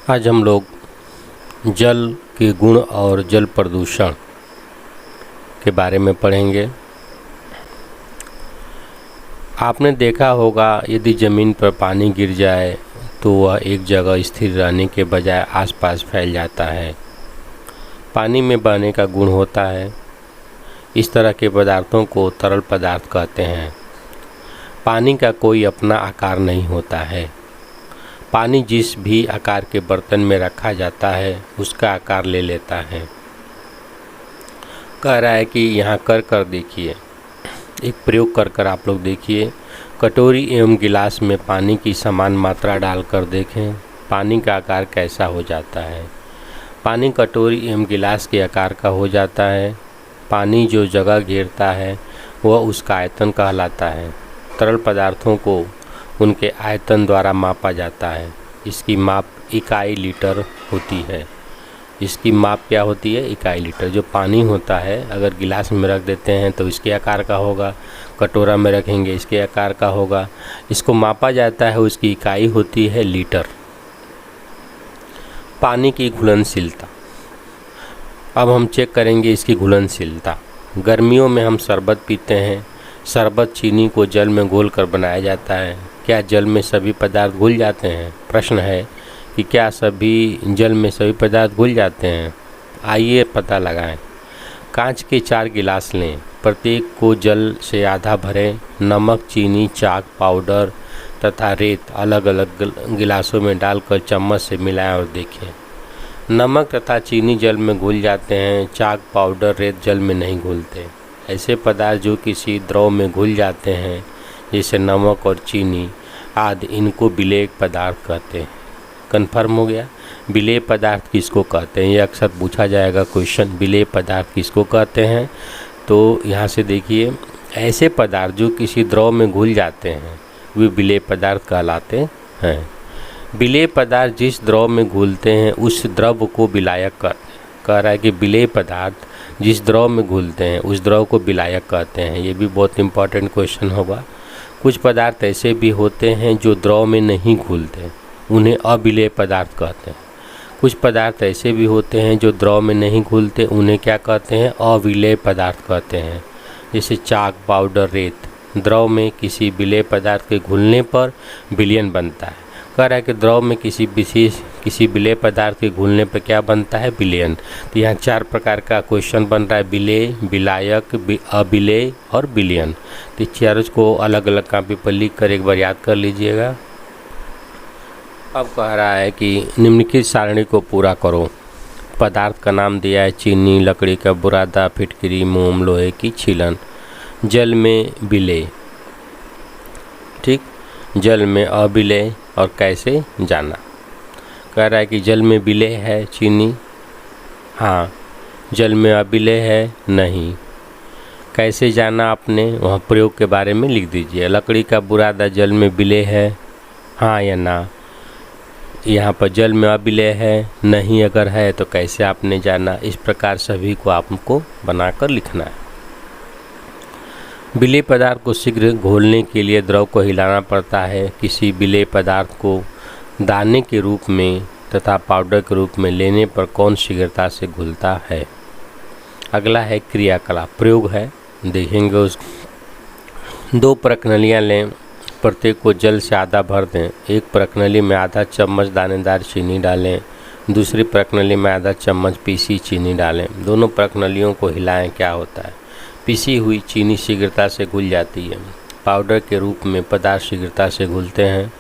आज हम लोग जल के गुण और जल प्रदूषण के बारे में पढ़ेंगे। आपने देखा होगा यदि ज़मीन पर पानी गिर जाए तो वह एक जगह स्थिर रहने के बजाय आसपास फैल जाता है। पानी में बहने का गुण होता है। इस तरह के पदार्थों को तरल पदार्थ कहते हैं। पानी का कोई अपना आकार नहीं होता है। पानी जिस भी आकार के बर्तन में रखा जाता है उसका आकार ले लेता है। कह रहा है कि यहाँ कर देखिए, एक प्रयोग कर आप लोग देखिए। कटोरी एवं गिलास में पानी की समान मात्रा डालकर देखें पानी का आकार कैसा हो जाता है। पानी कटोरी एवं गिलास के आकार का हो जाता है। पानी जो जगह घेरता है वह उसका आयतन कहलाता है। तरल पदार्थों को उनके आयतन द्वारा मापा जाता है। इसकी माप इकाई लीटर होती है। इसकी माप क्या होती है? इकाई लीटर। जो पानी होता है अगर गिलास में रख देते हैं तो इसके आकार का होगा, कटोरा में रखेंगे इसके आकार का होगा। इसको मापा जाता है, उसकी इकाई होती है लीटर। पानी की घुलनशीलता, अब हम चेक करेंगे इसकी घुलनशीलता। गर्मियों में हम शरबत पीते हैं। शरबत चीनी को जल में घोलकर बनाया जाता है। क्या जल में सभी पदार्थ घुल जाते हैं? प्रश्न है कि क्या जल में सभी पदार्थ घुल जाते हैं? आइए पता लगाएं। कांच के 4 गिलास लें, प्रत्येक को जल से आधा भरें। नमक, चीनी, चाक पाउडर तथा रेत अलग अलग गिलासों में डालकर चम्मच से मिलाएं और देखें। नमक तथा चीनी जल में घुल जाते हैं। चाक पाउडर, रेत जल में नहीं घुलते। ऐसे पदार्थ जो किसी द्रव में घुल जाते हैं जैसे नमक और चीनी आदि, इनको विलेय पदार्थ कहते हैं। कन्फर्म हो गया? विलेय पदार्थ किसको कहते हैं? ये अक्सर पूछा जाएगा क्वेश्चन, विलेय पदार्थ किसको कहते हैं? तो यहाँ से देखिए, ऐसे पदार्थ जो किसी द्रव में घुल जाते हैं वे विलेय पदार्थ कहलाते हैं। विलेय पदार्थ जिस द्रव में घुलते हैं उस द्रव को विलायक कहते हैं। कह रहा है कि विलेय पदार्थ जिस द्रव में घुलते हैं उस द्रव को विलायक कहते हैं। ये भी बहुत इंपॉर्टेंट क्वेश्चन होगा। कुछ पदार्थ ऐसे भी होते हैं जो द्रव में नहीं घुलते, उन्हें अविलेय पदार्थ कहते हैं। कुछ पदार्थ ऐसे भी होते हैं जो द्रव में नहीं घुलते, उन्हें क्या कहते हैं? अविलेय पदार्थ कहते हैं। जैसे चाक, पाउडर, रेत। द्रव में किसी विलेय पदार्थ के घुलने पर विलयन बनता है। कह रहा है कि द्रव में किसी विलेय पदार्थ के घुलने पर क्या बनता है? विलयन। तो यहाँ 4 प्रकार का क्वेश्चन बन रहा है, विलेय, विलायक, अविलेय और विलयन। तो चारों को अलग अलग कॉपी पर लिख कर एक बार याद कर लीजिएगा। अब कह रहा है कि निम्नलिखित सारणी को पूरा करो। पदार्थ का नाम दिया है चीनी, लकड़ी का बुरादा, फिटकरी, मोम, लोहे की छीलन। जल में विलेय, ठीक, जल में अविलेय और कैसे जाना? कह रहा है कि जल में विलेय है चीनी, हाँ। जल में अविलेय है, नहीं। कैसे जाना आपने वहाँ प्रयोग के बारे में लिख दीजिए। लकड़ी का बुरादा जल में विलेय है, हाँ या ना। यहाँ पर जल में अविलेय है, नहीं अगर है तो कैसे आपने जाना। इस प्रकार सभी को आपको बनाकर लिखना है। विलेय पदार्थ को शीघ्र घोलने के लिए द्रव को हिलाना पड़ता है। किसी विलेय पदार्थ को दाने के रूप में तथा पाउडर के रूप में लेने पर कौन शीघ्रता से घुलता है? अगला है क्रियाकलाप, प्रयोग है, देखेंगे उस। 2 प्रकनलियाँ लें, प्रत्येक को जल से आधा भर दें। एक प्रकनली में आधा चम्मच दानेदार चीनी डालें, दूसरी प्रकनली में आधा चम्मच पीसी चीनी डालें। दोनों प्रकनलियों को हिलाएं, क्या होता है? पीसी हुई चीनी शीघ्रता से घुल जाती है। पाउडर के रूप में पदार्थ शीघ्रता से घुलते हैं।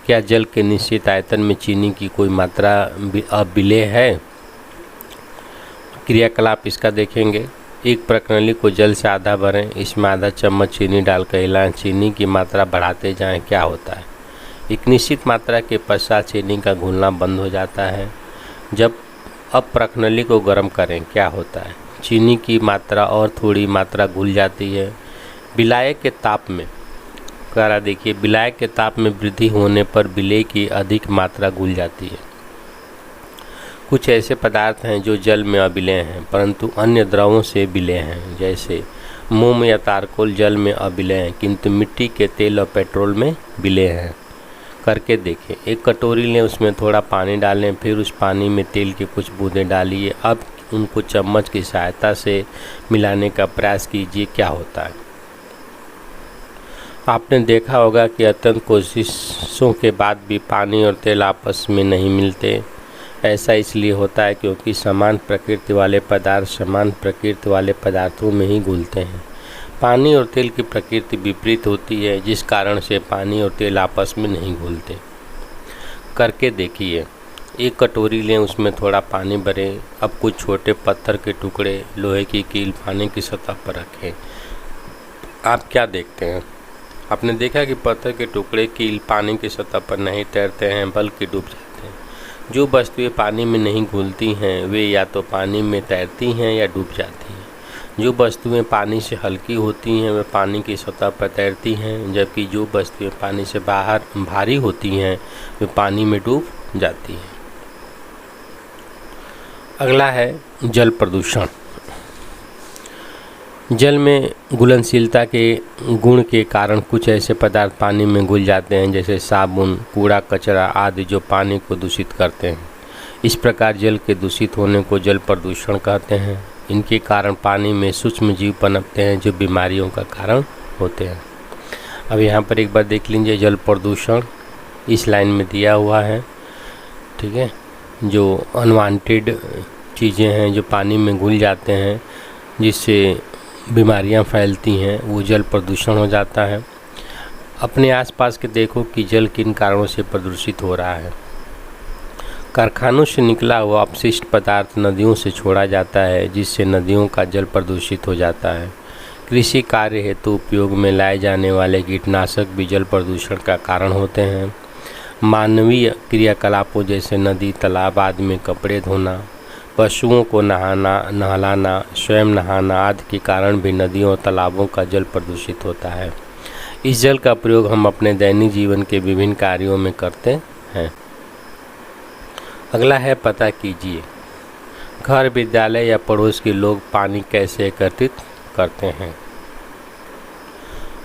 क्या जल के निश्चित आयतन में चीनी की कोई मात्रा अविलेय है? क्रियाकलाप इसका देखेंगे। एक प्रकनली को जल से आधा भरें, इसमें आधा चम्मच चीनी डालकर हिलाएं। चीनी की मात्रा बढ़ाते जाएं, क्या होता है? एक निश्चित मात्रा के पश्चात चीनी का घुलना बंद हो जाता है। जब अब प्रकनली को गर्म करें, क्या होता है? चीनी की मात्रा और थोड़ी मात्रा घुल जाती है। विलायक के ताप में, कह रहा देखिए, विलायक के ताप में वृद्धि होने पर विलेय की अधिक मात्रा घुल जाती है। कुछ ऐसे पदार्थ हैं जो जल में अविलेय हैं परंतु अन्य द्रवों से विलेय हैं। जैसे मोम या तारकोल जल में अविलेय हैं किंतु मिट्टी के तेल और पेट्रोल में विलेय हैं। करके देखें। एक कटोरी लें, उसमें थोड़ा पानी डालें, फिर उस पानी में तेल की कुछ बूंदें डालिए। अब उनको चम्मच की सहायता से मिलाने का प्रयास कीजिए, क्या होता है। आपने देखा होगा कि अत्यंत कोशिशों के बाद भी पानी और तेल आपस में नहीं मिलते। ऐसा इसलिए होता है क्योंकि समान प्रकृति वाले पदार्थ समान प्रकृति वाले पदार्थों में ही घुलते हैं। पानी और तेल की प्रकृति विपरीत होती है, जिस कारण से पानी और तेल आपस में नहीं घुलते। करके देखिए। एक कटोरी लें, उसमें थोड़ा पानी भरें। अब कुछ छोटे पत्थर के टुकड़े लोहे की कील पानी की सतह पर रखें। आप क्या देखते हैं? आपने देखा कि पत्थर के टुकड़े कील पानी की सतह पर नहीं तैरते हैं, बल्कि डूब जाते हैं। जो वस्तुएं पानी में नहीं घुलती हैं वे या तो पानी में तैरती हैं या डूब जाती हैं। जो वस्तुएं पानी से हल्की होती हैं वे पानी की सतह पर तैरती हैं, जबकि जो वस्तुएं पानी से बाहर भारी होती हैं वे पानी में डूब जाती हैं। अगला है जल प्रदूषण। जल में घुलनशीलता के गुण के कारण कुछ ऐसे पदार्थ पानी में घुल जाते हैं, जैसे साबुन, कूड़ा कचरा आदि, जो पानी को दूषित करते हैं। इस प्रकार जल के दूषित होने को जल प्रदूषण कहते हैं। इनके कारण पानी में सूक्ष्म जीव पनपते हैं, जो बीमारियों का कारण होते हैं। अब यहाँ पर एक बार देख लीजिए, जल प्रदूषण इस लाइन में दिया हुआ है, ठीक है। जो अनवांटेड चीज़ें हैं जो पानी में घुल जाते हैं, जिससे बीमारियां फैलती हैं, वो जल प्रदूषण हो जाता है। अपने आसपास के देखो कि जल किन कारणों से प्रदूषित हो रहा है। कारखानों से निकला हुआ अपशिष्ट पदार्थ नदियों से छोड़ा जाता है, जिससे नदियों का जल प्रदूषित हो जाता है। कृषि कार्य हेतु उपयोग में लाए जाने वाले कीटनाशक भी जल प्रदूषण का कारण होते हैं। मानवीय क्रियाकलापों जैसे नदी, तालाब आदि में कपड़े धोना, पशुओं को नहलाना, स्वयं नहाना आदि के कारण भी नदियों और तालाबों का जल प्रदूषित होता है। इस जल का प्रयोग हम अपने दैनिक जीवन के विभिन्न कार्यों में करते हैं। अगला है पता कीजिए। घर, विद्यालय या पड़ोस के लोग पानी कैसे एकत्रित करते हैं।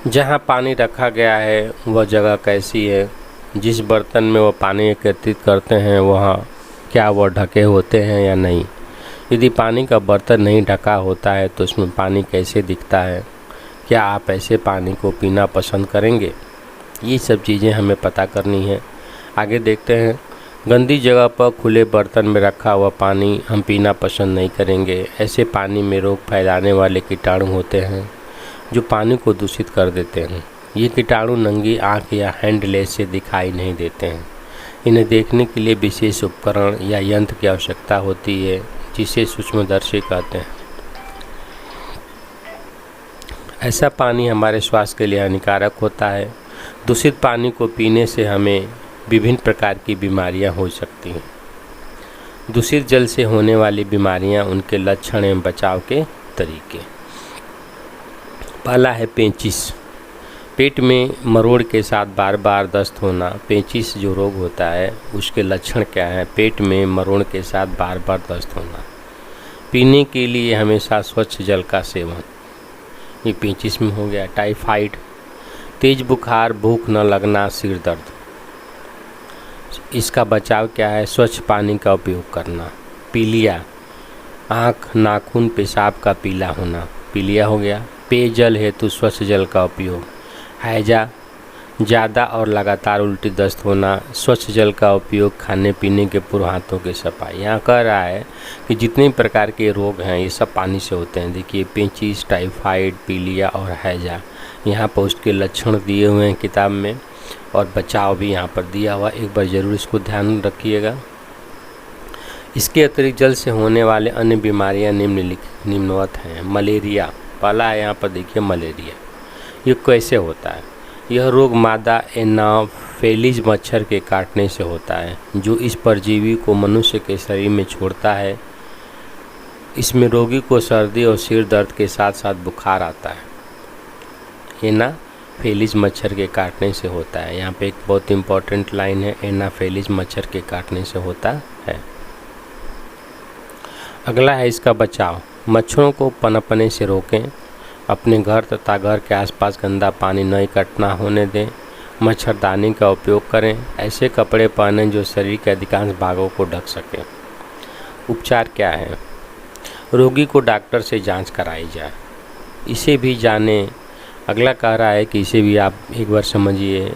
जहाँ पानी रखा गया है वह जगह कैसी है। जिस बर्तन में वह पानी एकत्रित करते हैं वहाँ क्या वह ढके होते हैं या नहीं। यदि पानी का बर्तन नहीं ढका होता है तो उसमें पानी कैसे दिखता है। क्या आप ऐसे पानी को पीना पसंद करेंगे। ये सब चीज़ें हमें पता करनी है। आगे देखते हैं। गंदी जगह पर खुले बर्तन में रखा हुआ पानी हम पीना पसंद नहीं करेंगे। ऐसे पानी में रोग फैलाने वाले कीटाणु होते हैं जो पानी को दूषित कर देते हैं। ये कीटाणु नंगी आँख या हैंड लेंस से दिखाई नहीं देते हैं। इन्हें देखने के लिए विशेष उपकरण या यंत्र की आवश्यकता होती है, जिसे सूक्ष्मदर्शी कहते हैं। ऐसा पानी हमारे स्वास्थ्य के लिए हानिकारक होता है। दूषित पानी को पीने से हमें विभिन्न प्रकार की बीमारियां हो सकती हैं। दूषित जल से होने वाली बीमारियां, उनके लक्षण एवं बचाव के तरीके। पहला है पेचिश। पेट में मरोड़ के साथ बार बार दस्त होना। पेचिश जो रोग होता है उसके लक्षण क्या है। पेट में मरोड़ के साथ बार बार दस्त होना। पीने के लिए हमेशा स्वच्छ जल का सेवन, ये पेचिश में हो गया। टाइफाइड, तेज बुखार, भूख न लगना, सिर दर्द। इसका बचाव क्या है। स्वच्छ पानी का उपयोग करना। पीलिया, आँख, नाखून, पेशाब का पीला होना, पीलिया हो गया। पेयजल हेतु स्वच्छ जल का उपयोग। हैजा, ज़्यादा और लगातार उल्टी दस्त होना। स्वच्छ जल का उपयोग खाने पीने के पूर्व हाथों की सफाई। यहाँ कह रहा है कि जितने प्रकार के रोग हैं ये सब पानी से होते हैं। देखिए, पेचिश, टाइफाइड, पीलिया और हैजा, यहाँ पर उसके लक्षण दिए हुए हैं किताब में, और बचाव भी यहाँ पर दिया हुआ। एक बार ज़रूर इसको ध्यान रखिएगा। इसके अतिरिक्त जल से होने वाले अन्य बीमारियाँ निम्नवत हैं। मलेरिया, पहला है यहाँ पर देखिए मलेरिया। ये कैसे होता है। यह रोग मादा एनाफेलिज मच्छर के काटने से होता है, जो इस परजीवी को मनुष्य के शरीर में छोड़ता है। इसमें रोगी को सर्दी और सिर दर्द के साथ साथ बुखार आता है। एनाफेलिज मच्छर के काटने से होता है। यहाँ पे एक बहुत इम्पोर्टेंट लाइन है, एनाफेलिज मच्छर के काटने से होता है। अगला है इसका बचाव। मच्छरों को पनपने से रोकें। अपने घर तथा घर के आसपास गंदा पानी न इकट्ठा होने दें। मच्छरदानी का उपयोग करें। ऐसे कपड़े पहनें जो शरीर के अधिकांश भागों को ढक सकें। उपचार क्या है? रोगी को डॉक्टर से जांच कराई जाए। इसे भी जानें। अगला कह रहा है कि इसे भी आप एक बार समझिए।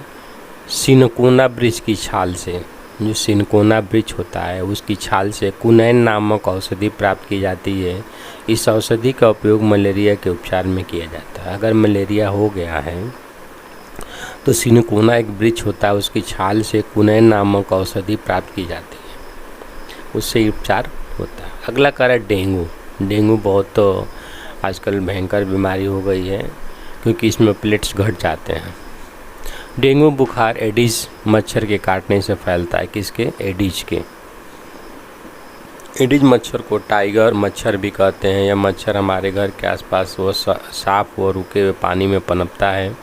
सिनकोना वृक्ष की छाल से, जो सिनकोना वृक्ष होता है उसकी छाल से कुनैन नामक औषधि प्राप्त की जाती है। इस औषधि का उपयोग मलेरिया के उपचार में किया जाता है। अगर मलेरिया हो गया है तो सिनकोना एक वृक्ष होता है, उसकी छाल से कुनैन नामक औषधि प्राप्त की जाती है, उससे उपचार होता है। अगला कह रहा है डेंगू। डेंगू बहुत आजकल भयंकर बीमारी हो गई है क्योंकि इसमें प्लेट्स घट जाते हैं। डेंगू बुखार एडिस मच्छर के काटने से फैलता है। किसके? एडिस के। एडिस मच्छर को टाइगर मच्छर भी कहते हैं। यह मच्छर हमारे घर के आसपास वो साफ व रुके हुए पानी में पनपता है।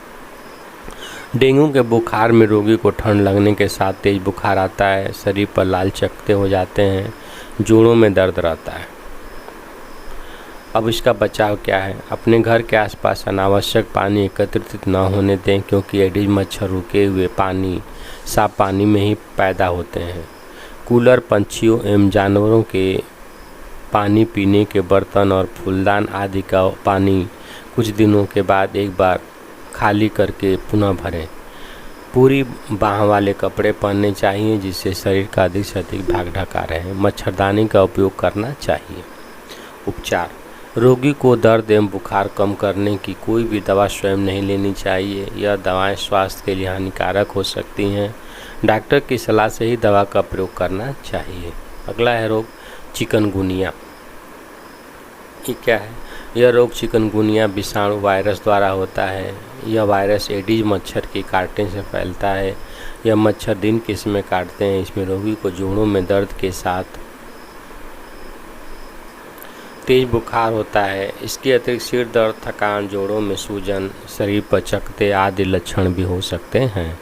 डेंगू के बुखार में रोगी को ठंड लगने के साथ तेज बुखार आता है, शरीर पर लाल चकत्ते हो जाते हैं, जोड़ों में दर्द रहता है। अब इसका बचाव क्या है? अपने घर के आसपास अनावश्यक पानी एकत्रित न होने दें क्योंकि एडिस मच्छर रुके हुए पानी, साफ पानी में ही पैदा होते हैं। कूलर, पंछियों एवं जानवरों के पानी पीने के बर्तन और फूलदान आदि का पानी कुछ दिनों के बाद एक बार खाली करके पुनः भरें। पूरी बाह वाले कपड़े पहनने चाहिए जिससे शरीर का अधिक से अधिक भाग ढका रहे। मच्छरदानी का उपयोग करना चाहिए। उपचार: रोगी को दर्द एवं बुखार कम करने की कोई भी दवा स्वयं नहीं लेनी चाहिए। यह दवाएं स्वास्थ्य के लिए हानिकारक हो सकती हैं। डॉक्टर की सलाह से ही दवा का प्रयोग करना चाहिए। अगला है रोग चिकनगुनिया। ये क्या है? यह रोग चिकनगुनिया विषाणु वायरस द्वारा होता है। यह वायरस एडिस मच्छर के काटने से फैलता है। यह मच्छर दिन के समय काटते हैं। इसमें रोगी को जोड़ों में दर्द के साथ तेज बुखार होता है। इसके अतिरिक्त सिर दर्द, थकान, जोड़ों में सूजन, शरीर पर चकत्ते आदि लक्षण भी हो सकते हैं।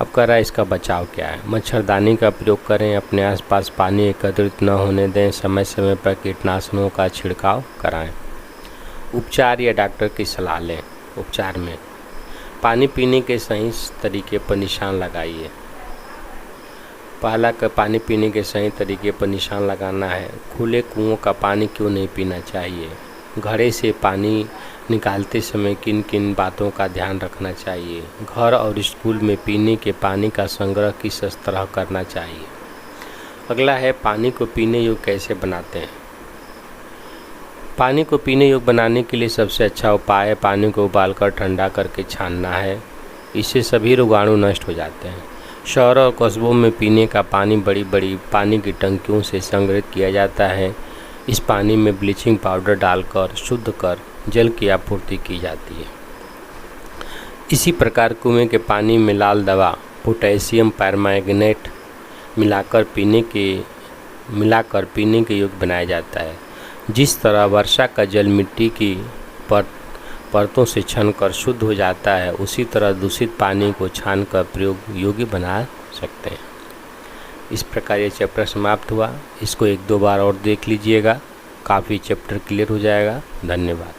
अब कह रहा है इसका बचाव क्या है? मच्छरदानी का प्रयोग करें। अपने आसपास पानी एकत्रित न होने दें। समय समय पर कीटनाशकों का छिड़काव कराएं। उपचार या डॉक्टर की सलाह लें। उपचार में पानी पीने के सही तरीके पर निशान लगाइए। पहला पानी पीने के सही तरीके पर निशान लगाना है। खुले कुओं का पानी क्यों नहीं पीना चाहिए? घड़े से पानी निकालते समय किन किन बातों का ध्यान रखना चाहिए? घर और स्कूल में पीने के पानी का संग्रह किस तरह करना चाहिए? अगला है पानी को पीने योग्य कैसे बनाते हैं? पानी को पीने योग्य बनाने के लिए सबसे अच्छा उपाय है पानी को उबालकर ठंडा करके छानना है। इससे सभी रोगाणु नष्ट हो जाते हैं। शहरों और कस्बों में पीने का पानी बड़ी बड़ी पानी की टंकियों से संग्रहित किया जाता है। इस पानी में ब्लीचिंग पाउडर डालकर शुद्ध कर जल की आपूर्ति की जाती है। इसी प्रकार कुएं के पानी में लाल दवा पोटेशियम परमैंगनेट मिलाकर पीने के योग्य बनाया जाता है। जिस तरह वर्षा का जल मिट्टी की परतों से छानकर शुद्ध हो जाता है, उसी तरह दूषित पानी को छानकर प्रयोग योग्य बना सकते हैं। इस प्रकार ये चैप्टर समाप्त हुआ। इसको 1-2 बार और देख लीजिएगा, काफ़ी चैप्टर क्लियर हो जाएगा। धन्यवाद।